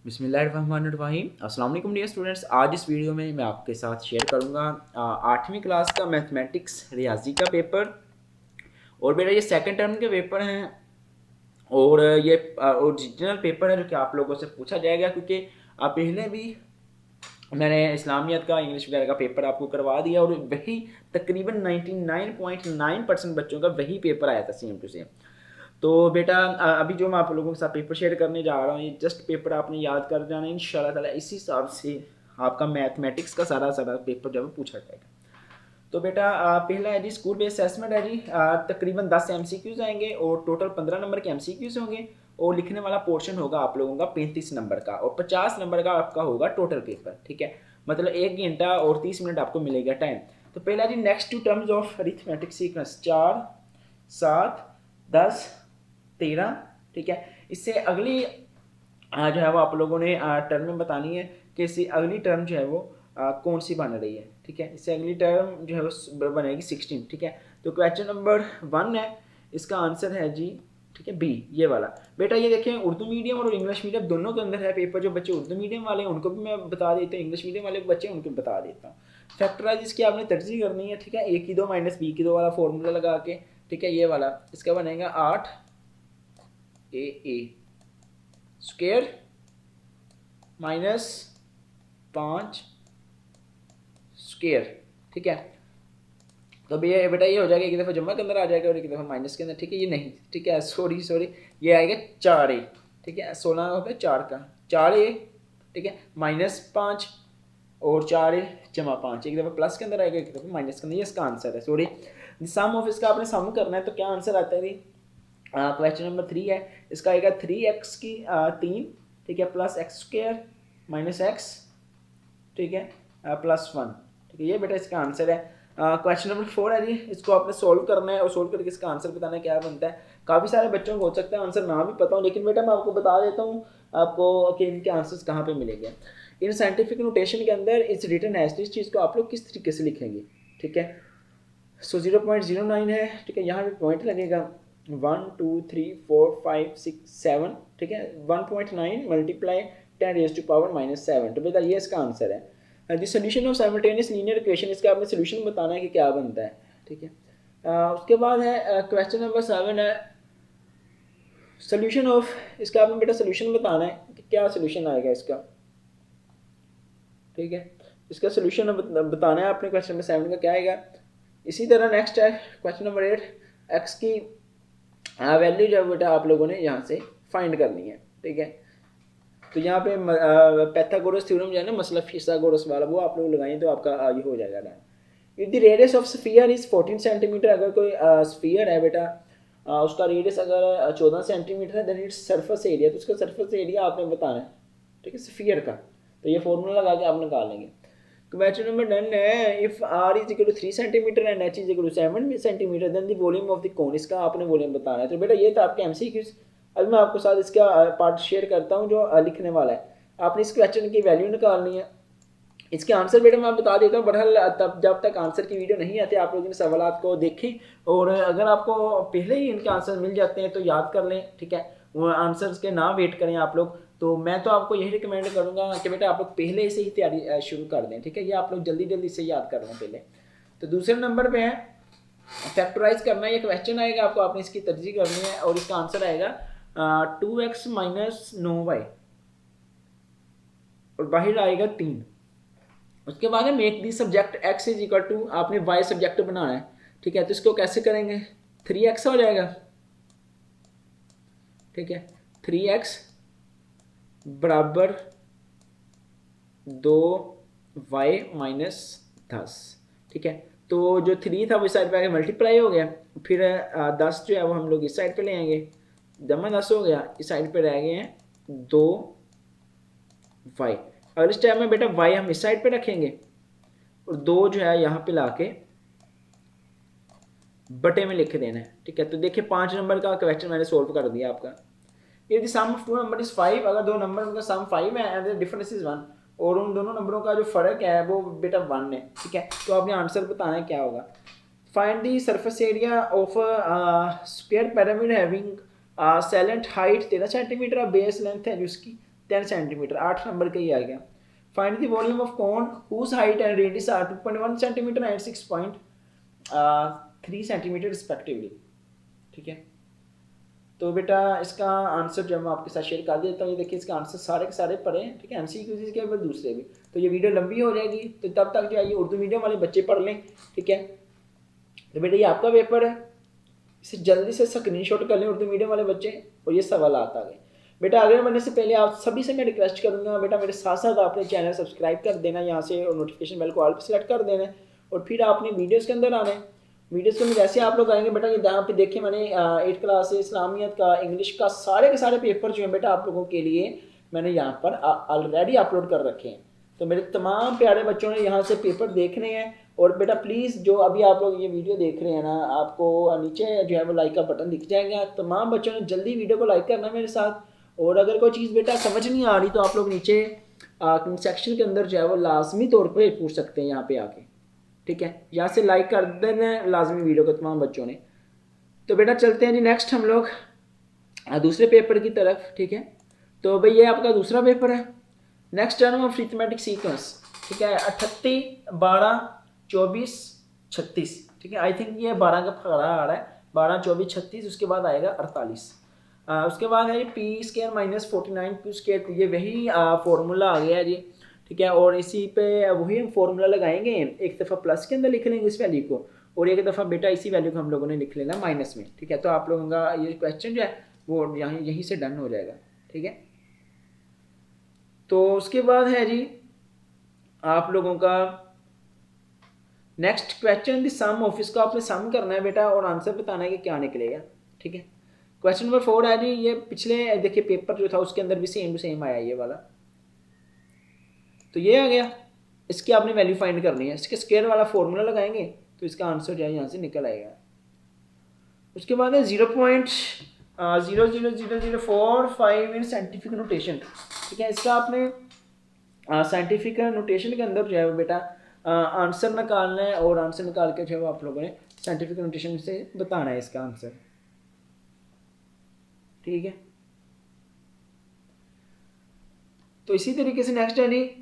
बिस्मिल्लाहिर्रहमानिर्रहीम। अस्सलाम वालेकुम डियर स्टूडेंट्स। आज इस वीडियो में मैं आपके साथ शेयर करूंगा 8वीं क्लास का मैथमेटिक्स रियाजी का पेपर। और मेरा ये सेकंड टर्म के पेपर हैं और ये ओरिजिनल पेपर है जो कि आप लोगों से पूछा जाएगा, क्योंकि पहले भी मैंने इस्लामियत का इंग्लिश वगैरह का पेपर आपको करवा दिया और वही तकरीबन 99.9% बच्चों का वही पेपर आया था सेम टू सेम। तो बेटा अभी जो मैं आप लोगों के साथ पेपर शेयर करने जा रहा हूँ, ये जस्ट पेपर आपने याद कर जाना है इंशाल्लाह ताला। इसी हिसाब से आपका मैथमेटिक्स का सारा सारा पेपर जो है पूछा जाएगा। तो बेटा पहला है जी स्कूल बेस्ड असेसमेंट है जी। तकरीबन 10 MCQs आएंगे और टोटल 15 नंबर के MCQs होंगे और लिखने वाला पोर्शन होगा आप लोगों का 35 नंबर का और 50 नंबर का आपका होगा टोटल पेपर। ठीक है, मतलब 1 घंटा और 30 मिनट आपको मिलेगा टाइम। तो पहला जी next two terms of arithmetic sequence 4, 7, 10, 13। ठीक है, इससे अगली जो है वो आप लोगों ने टर्म में बतानी है कि इससे अगली टर्म जो है वो कौन सी बन रही है। ठीक है, इससे अगली टर्म जो है वो बनेगी 16। ठीक है, तो क्वेश्चन नंबर 1 है, इसका आंसर है जी, ठीक है, बी ये वाला। बेटा ये देखें, उर्दू मीडियम और इंग्लिश मीडियम दोनों के अंदर है पेपर। जो बच्चे उर्दू मीडियम वाले हैं उनको भी मैं बता देता हूँ, इंग्लिश मीडियम वाले बच्चे उनको बता देता हूँ। फैक्टराइज इसकी आपने तरजीह करनी है। ठीक है, ए की 2 माइनस बी की 2 वाला फॉर्मूला लगा के। ठीक है, ये वाला इसका बनेगा 8 ए स्क्वायर माइनस 5 स्क्वायर। ठीक है, तो भैया बेटा ये हो जाएगा, एक दफ़ा जमा के अंदर आ जाएगा और एक दफ़ा माइनस के अंदर। ठीक है, ये नहीं, ठीक है, सॉरी ये आएगा 4a। ठीक है, 16 होता है 4 का 4a। ठीक है, -5 और 4a जमा 5, एक दफ़ा प्लस के अंदर आएगा एक दफ़ा माइनस के अंदर। ये इसका आंसर है। सॉरी, सम ऑफ इसका आपने सम करना है तो क्या आंसर आता है? क्वेश्चन नंबर 3 है, इसका आएगा 3x की 3। ठीक है, plus x square minus x. ठीक है, +1। ठीक है, ये बेटा इसका आंसर है। क्वेश्चन नंबर 4 है जी, इसको आपने सोल्व करना है और सोल्व करके इसका आंसर बताना है क्या बनता है। काफ़ी सारे बच्चों को हो सकता है आंसर ना भी पता हो, लेकिन बेटा मैं आपको बता देता हूँ आपको कि इनके आंसर्स कहाँ पे मिलेंगे। इन साइंटिफिक नोटेशन के अंदर इस रिटन है, इस चीज़ को आप लोग किस तरीके से लिखेंगे। ठीक है, सो 0.09 है। ठीक है, यहाँ पे पॉइंट लगेगा 1 2 3 4 5 6 7। ठीक है, 1.9 मल्टीप्लाई 10⁻⁻7। तो बेटा ये इसका आंसर है। The solution of simultaneous linear equation, इसका आपने सोल्यूशन बताना है कि क्या बनता है। ठीक है, उसके बाद है क्वेश्चन नंबर 7 है सोल्यूशन ऑफ, इसका आपने बेटा सोल्यूशन बताना है कि क्या सोल्यूशन आएगा इसका। ठीक है, इसका सोल्यूशन बताना है आपने क्वेश्चन नंबर 7 का क्या आएगा। इसी तरह नेक्स्ट है क्वेश्चन नंबर 8, एक्स की वैल्यू जो है बेटा आप लोगों ने यहाँ से फाइंड करनी है। ठीक है, तो यहाँ पे पैथागोरस थ्योरम जो है ना, मसला फिसागोरस वाला, वो आप लोग लगाएं तो आपका ये हो जाएगा ना। If the radius of sphere is 14 centimetre, अगर कोई स्फीयर है बेटा उसका रेडियस अगर 14 सेंटीमीटर है, देन इट्स सरफेस एरिया, तो उसका सरफेस एरिया आपने बताना है। ठीक है, स्फीयर का, तो ये फॉर्मूला लगा के आप निकाल लेंगे। क्वेश्चन नंबर 10 है, if r is equal to 3 centimetre and h is equal to 7 centimetre, then the volume of the cone, इसका आपने वॉल्यूम बताना है। तो बेटा ये था आपके MCQs। अभी मैं आपको साथ इसका पार्ट शेयर करता हूँ जो लिखने वाला है। आपने इस क्वेश्चन की वैल्यू निकालनी है। इसके आंसर बेटा मैं बता देता हूँ, बहरहाल तब जब तक आंसर की वीडियो नहीं आती आप लोग इन सवालात को देखें, और अगर आपको पहले ही इनके आंसर मिल जाते हैं तो याद कर लें। ठीक है, वो आंसर्स के ना वेट करें आप लोग। तो मैं तो आपको यही रिकमेंड करूँगा कि बेटा आप लोग पहले से ही तैयारी शुरू कर दें। ठीक है, ये आप लोग जल्दी जल्दी से याद कर लें पहले। तो दूसरे नंबर पे है फैक्टराइज करना है। ये क्वेश्चन आएगा आपको, आपने इसकी तरजीह करनी है और इसका आंसर आएगा 2x माइनस 9y और बाहर आएगा 3। उसके बाद है make the subject x is equal to, आपने y सब्जेक्ट बनाना है। ठीक है, तो इसको कैसे करेंगे, 3x हो जाएगा। ठीक है, 3x बराबर 2y माइनस 10। ठीक है, तो जो 3 था वो इस साइड पे आके मल्टीप्लाई हो गया, फिर 10 जो है वो हम लोग इस साइड पे ले आएंगे, जमा 10 हो गया, इस साइड पे रह गए हैं 2y। और इस टाइम में बेटा y हम इस साइड पे रखेंगे और 2 जो है यहाँ पे लाके बटे में लिख देना है। ठीक है, तो देखिए 5 नंबर का क्वेश्चन मैंने सोल्व कर दिया आपका। यदि सम ऑफ 2 नंबर इज 5, अगर 2 नंबर का सम 5 है एंड द डिफरेंस इज 1, और उन दोनों नंबरों का जो फर्क है वो बेटा 1 है। ठीक है, तो आपने आंसर बताना है क्या होगा। Find the surface area of square pyramid having slant height 13 centimetre, base length है जिसकी 10 सेंटीमीटर, 8 नंबर का ही आ गया। Find the volume of cone whose height and radius are 2.1 centimetre and 6.3 centimetre respectively. ठीक है, तो बेटा इसका आंसर जो मैं आपके साथ शेयर कर देता हूँ। ये देखिए इसका आंसर सारे के सारे पढ़े हैं। ठीक है, MCQ के ऊपर दूसरे भी। तो ये वीडियो लंबी हो जाएगी, तो तब तक जो है ये उर्दू मीडियम वाले बच्चे पढ़ लें। ठीक है, तो बेटा ये आपका पेपर है, इसे जल्दी से स्क्रीनशॉट कर लें उर्दू मीडियम वाले बच्चे, और ये सवाल आता गए। बेटा आगे बढ़ने से पहले आप सभी से मैं रिक्वेस्ट करूँगा, बेटा मेरे साथ साथ आपने चैनल सब्सक्राइब कर देना यहाँ से, और नोटिफिकेशन बेल को ऑल पे सेलेक्ट कर देना, और फिर आपने वीडियोज़ के अंदर आना है। वीडियोस के अंदर जैसे आप लोग आएंगे बेटा, ये यहाँ पे देखिए मैंने 8 क्लास से इस्लामियत का, इंग्लिश का, सारे के सारे पेपर जो है बेटा आप लोगों के लिए मैंने यहाँ पर ऑलरेडी अपलोड कर रखे हैं। तो मेरे तमाम प्यारे बच्चों ने यहाँ से पेपर देखने हैं। और बेटा प्लीज़ जो अभी आप लोग ये वीडियो देख रहे हैं ना, आपको नीचे जो है वो लाइक का बटन दिख जाएगा। तमाम बच्चों ने जल्दी वीडियो को लाइक करना मेरे साथ। और अगर कोई चीज़ बेटा समझ नहीं आ रही तो आप लोग नीचे सेक्शन के अंदर जो है वो लाजमी तौर पर पूछ सकते हैं यहाँ पे आके। ठीक है, यहाँ से लाइक कर देना लाजमी वीडियो को तमाम बच्चों ने। तो बेटा चलते हैं जी नेक्स्ट हम लोग दूसरे पेपर की तरफ। ठीक है, तो भाई ये आपका दूसरा पेपर है, next term of arithmetic sequence. ठीक है, 38, 12, 24, 36। ठीक है, आई थिंक ये 12 का फकरा आ रहा है, 12, 24, 36, उसके बाद आएगा 48। उसके बाद है P square minus 49 Q square, ये वही फॉर्मूला आ गया है जी। ठीक है, और इसी पे वही हम फॉर्मूला लगाएंगे, एक दफ़ा प्लस के अंदर लिख लेंगे इस वैल्यू को, और एक दफ़ा बेटा इसी वैल्यू को हम लोगों ने लिख लेना माइनस में। ठीक है, तो आप लोगों का ये क्वेश्चन जो है वो यहीं से डन हो जाएगा। ठीक है, तो उसके बाद है जी आप लोगों का next question, the sum of, इसको आपने सम करना है बेटा और आंसर बताना है कि क्या निकलेगा। ठीक है, क्वेश्चन नंबर 4 है जी, ये पिछले देखिए पेपर जो था उसके अंदर भी सेम टू सेम आया ये वाला। तो ये आ गया, इसकी आपने वैल्यू फाइंड करनी है, इसके स्क्वायर वाला फॉर्मूला लगाएंगे तो इसका आंसर जो है यहाँ से निकल आएगा। उसके बाद है 0.00045 इन साइंटिफिक नोटेशन। ठीक है, इसका आपने साइंटिफिक नोटेशन के अंदर जो है बेटा आंसर निकालना है, और आंसर निकाल के जो है आप लोगों ने साइंटिफिक नोटेशन से बताना है इसका आंसर। ठीक है, तो इसी तरीके से नेक्स्ट है जी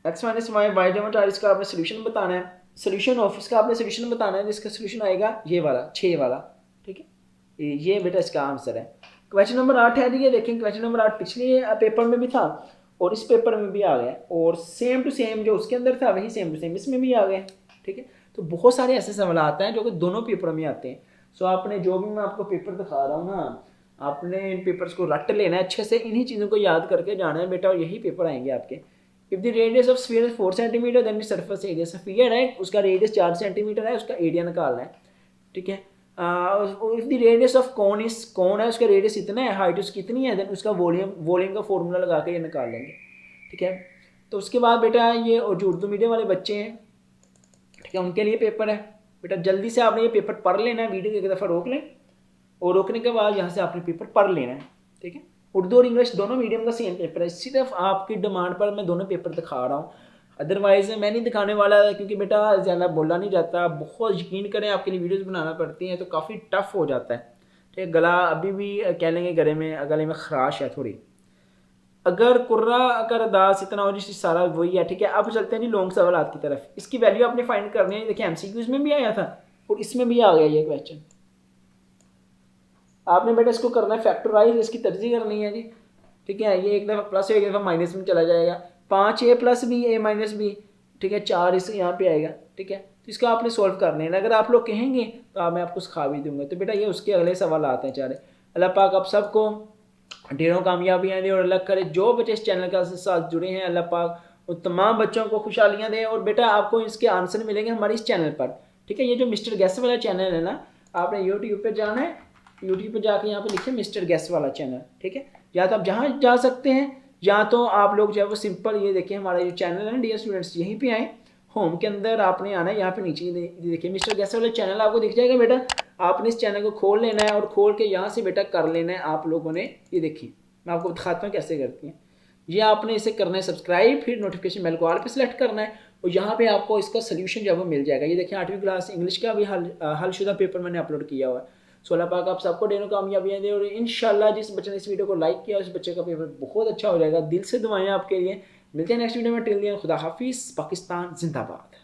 x माइनस वाई बाई डेमट आर, इसका आपने सोल्यूशन बताना है, सोल्यूशन ऑफ, इसका आपने सोल्यूशन बताना है, जिसका सोल्यूशन आएगा ये वाला 6 वाला। ठीक है, ये बेटा इसका आंसर है। क्वेश्चन नंबर 8 है जी, ये देखें क्वेश्चन नंबर 8 पिछले पेपर में भी था और इस पेपर में भी आ गया, और सेम टू सेम जो उसके अंदर था वही सेम टू सेम इसमें भी आ गया। ठीक है, तो बहुत सारे ऐसे सवाल आते हैं जो कि दोनों पेपर में आते हैं। सो आपने जो भी मैं आपको पेपर दिखा रहा हूँ ना, आपने इन पेपर्स को रट लेना है अच्छे से, इन्हीं चीज़ों को याद करके जाना है बेटा, और यही पेपर आएंगे आपके। If the radius of sphere is 4 centimetre then the surface area, sphere है उसका रेडियस 4 सेंटीमीटर है, उसका एरिया निकालना है। ठीक है, if the radius of cone is, cone है उसका रेडियस इतना है, हाइट उसकी कितनी है, देन उसका वॉल्यूम का फॉर्मूला लगा के ये निकाल लेंगे। ठीक है, तो उसके बाद बेटा ये जो उर्दू मीडियम वाले बच्चे हैं, ठीक है, उनके लिए पेपर है बेटा, जल्दी से आपने ये पेपर पढ़ लेना है, वीडियो एक दफ़ा रोक लें, और रोकने के बाद यहाँ से आपने पेपर पढ़ लेना है। ठीक है, उर्दू और इंग्लिश दोनों मीडियम का सेम पेपर है, सिर्फ आपकी डिमांड पर मैं दोनों पेपर दिखा रहा हूँ, अदरवाइज मैं नहीं दिखाने वाला, क्योंकि बेटा ज़्यादा बोला नहीं जाता, बहुत यकीन करें आपके लिए वीडियोस बनाना पड़ती हैं तो काफ़ी टफ हो जाता है। ठीक है, गला अभी भी कह लेंगे गले में खराश है थोड़ी, अगर कुर्रा अगर अदास इतना और सारा वही है। ठीक है, अब चलते हैं जी लॉन्ग सवाल की तरफ, इसकी वैल्यू आपने फाइंड करनी है। देखिए MCQs में भी आया था और इसमें भी आ गया ये क्वेश्चन, आपने बेटा इसको करना है फैक्टराइज, इसकी तरजीह करनी है जी। ठीक है, ये एक दफ़ा प्लस एक दफ़ा माइनस में चला जाएगा, 5a plus b a minus b. ठीक है, 4 इस यहाँ पे आएगा। ठीक है, तो इसका आपने सॉल्व करना है, अगर आप लोग कहेंगे तो मैं आपको सिखा भी दूंगा। तो बेटा ये उसके अगले सवाल आते हैं चारे। अल्लाह पाक आप सबको ढेरों कामयाबियाँ दे, और अल्लाह करे जो बच्चे इस चैनल के साथ जुड़े हैं, अल्लाह पाक उन तमाम बच्चों को खुशहालियाँ दे। और बेटा आपको इसके आंसर मिलेंगे हमारे इस चैनल पर। ठीक है, ये जो मिस्टर गैस वाला चैनल है ना, आपने यूट्यूब पर जाना है, यूट्यूब पर जाके यहाँ पे लिखिए मिस्टर गैस वाला चैनल। ठीक है, या तो आप जहाँ जा सकते हैं, या तो आप लोग जो है वो सिंपल ये देखिए हमारा जो चैनल है ना डियर स्टूडेंट्स, यहीं पे आए, होम के अंदर आपने आना है, यहाँ पे नीचे देखिए मिस्टर गैस वाला चैनल आपको दिख जाएगा बेटा, आपने इस चैनल को खोल लेना है, और खोल के यहाँ से बेटा कर लेना है आप लोगों ने, ये देखिए मैं आपको दिखाता हूँ कैसे करती हैं। ये आपने इसे करना है सब्सक्राइब, फिर नोटिफिकेशन बेल को ऑल पे सेलेक्ट करना है, और यहाँ पे आपको इसका सोल्यूशन जो है वो मिल जाएगा। ये देखिए 8वीं क्लास इंग्लिश का भी हल शुदा पेपर मैंने अपलोड किया हुआ है। सो अल्लाह पाक आप सबको ढेरों कामयाबियाँ दे, और इंशाल्लाह जिस बच्चे ने इस वीडियो को लाइक किया उस बच्चे का पेपर बहुत अच्छा हो जाएगा। दिल से दुआएं आपके लिए। मिलते हैं नेक्स्ट वीडियो में। टिल देन खुदा हाफिज़। पाकिस्तान जिंदाबाद।